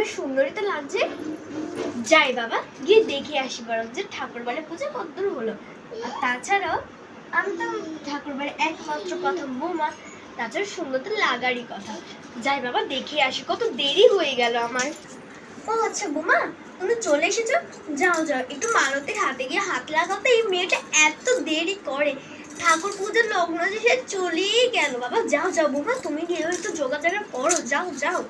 বেশ সুন্দরই তো লাগছে। যাই বাবা, গিয়ে দেখে আসি বরং যে ঠাকুর বাড়ির পূজা কতদূর হলো। আর তাছাড়াও আমি তো ঠাকুর বাড়ির একমাত্র কথা বৌমা, তাছাড়া সুন্দর তো লাগারই কথা। যাই বাবা দেখে আসি, কত দেরি হয়ে গেল আমার। ও আচ্ছা বৌমা, তুমি চলে এসেছো? যাও যাও, একটু মালতীর হাতে গিয়ে হাত লাগাতে। এই মেয়েটা এত দেরি করে, ঠাকুর পুজোর লগ্ন যে সে চলেই গেল। বাবা যাও যাও বৌমা, তুমি গিয়ে একটু যোগাযোগ করো, যাও যাও।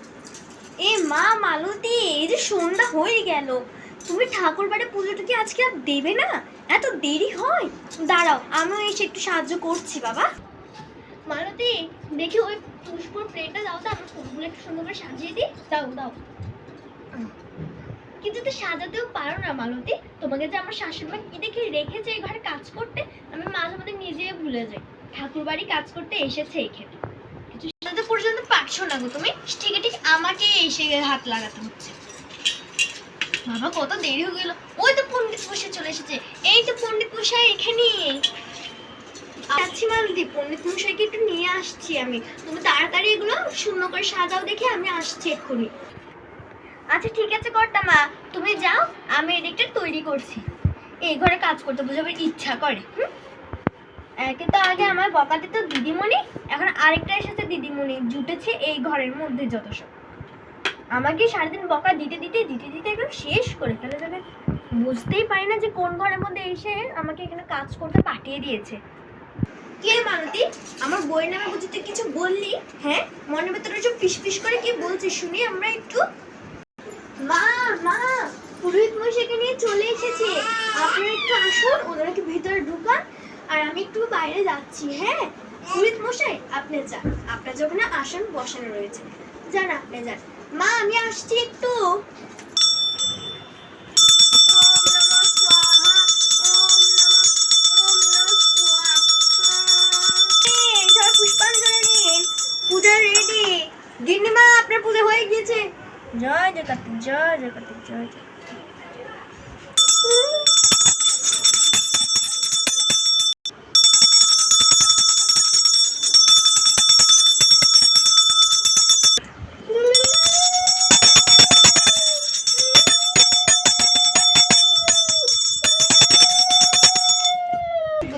এ মা মালতী, এই যে সন্ধ্যা হয়ে গেল, তুমি ঠাকুর বাড়ি পুজোটা কি আজকে আর দেবে না? এত দেরি হয়। দাঁড়াও, আমিও এসে একটু সাহায্য করছি। বাবা মালতী, দেখি ওই পুষ্পর প্লেটটা দাও তো, আমি ফুলগুলো একটু সুন্দর করে সাজিয়ে দিই। দাও দাও। কিন্তু তো সাজাতেও পারো না মালতী, তোমাকে যে আমার শাশুড়ি মা কি দেখে রেখেছে এই ঘরে কাজ করতে, আমি মাঝে মধ্যে নিজে ভুলে যাই। ঠাকুর বাড়ি কাজ করতে এসেছে এখানে, কিছু সাজাতে পর্যন্ত পারছো না গো তুমি। ঠিক ঠিক আমাকে এসে হাত লাগাতে হচ্ছে। বাবা কত দেরি হয়ে গেল, ওই তো পণ্ডিত মশাই চলে এসেছে। এই তো পণ্ডিত মশাই এখানে আছি। মালতী, পণ্ডিত মশাইকে একটু নিয়ে আসছি আমি। তুমি তাড়াতাড়ি এগুলো শূন্য করে সাজাও, দেখে আমি আসছি এক্ষুনি। আচ্ছা ঠিক আছে কর্তা মা, তুমি যাও, আমি এদিকটা তৈরি করছি। এই ঘরে কাজ করতে বুঝে আবার ইচ্ছা করে। কিন্তু আগে আমার বকা দিত দিদিমণি, এখন আরেকটা এসেছে দিদিমণি, জুটেছে এই ঘরের মধ্যে যত সব। আমাকে সারাদিন বকা দিতে দিতে দিতে দিতে একদম শেষ করে ফেলে দেবে। বুঝতেই পারি না যে কোন ঘরের মধ্যে এসে আমাকে এখানে কাজ করতে পাঠিয়ে দিয়েছে। কে মালতী, আমার বই নামে বুঝি তুই কিছু বললি? হ্যাঁ, মনের ভেতরে সব ফিস ফিস করে কি বলছিস শুনি আমরা একটু। মা মা, পুরোহিত মশাইকে নিয়ে চলে এসেছে, আপনারা একটু আসুন, ওনাকে ভেতরে ঢুকান, আর আমি একটু বাইরে যাচ্ছি। হ্যাঁ পুরোহিত মশাই, আপনি যান, আপনার যখন আসন বসানো রয়েছে, যান আপনি যান। মা আমি আসছি একটু। পুষ্পাঞ্জলি নিন, পূজা রেডি। গিন্নিমা আপনার পূজা হয়ে গিয়েছে। জয় জয় কার্তিক, জয় জয় কার্তিক, জয় জয়।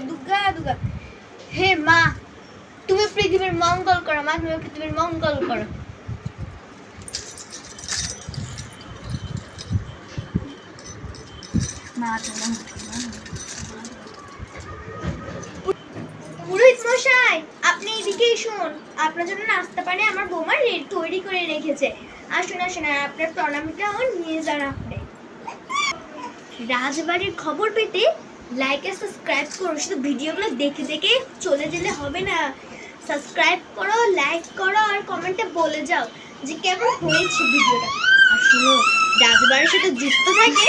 দুর্গা দুর্গা। হে মা, তুমি পৃথিবীর মঙ্গল করো। মা তুমি পৃথিবীর মঙ্গল করো। পুরোহিত মশাই আপনি এদিকে শুন, আপনার জন্য নাস্তা পানি আমার বৌমা তৈরি করে রেখেছে। আসুন আসুন, আর আপনার প্রণামীটাও নিয়ে যান আপনি। রাজবাড়ির খবর পেতে লাইক আর সাবস্ক্রাইব করো। শুধু ভিডিওগুলো দেখে দেখে চলে গেলে হবে না, সাবস্ক্রাইব করো, লাইক করো, আর কমেন্টে বলে যাও যে কেমন হয়েছে ভিডিওটা। আর শুনো, রাজবাড়ির সাথে যুক্ত থাকে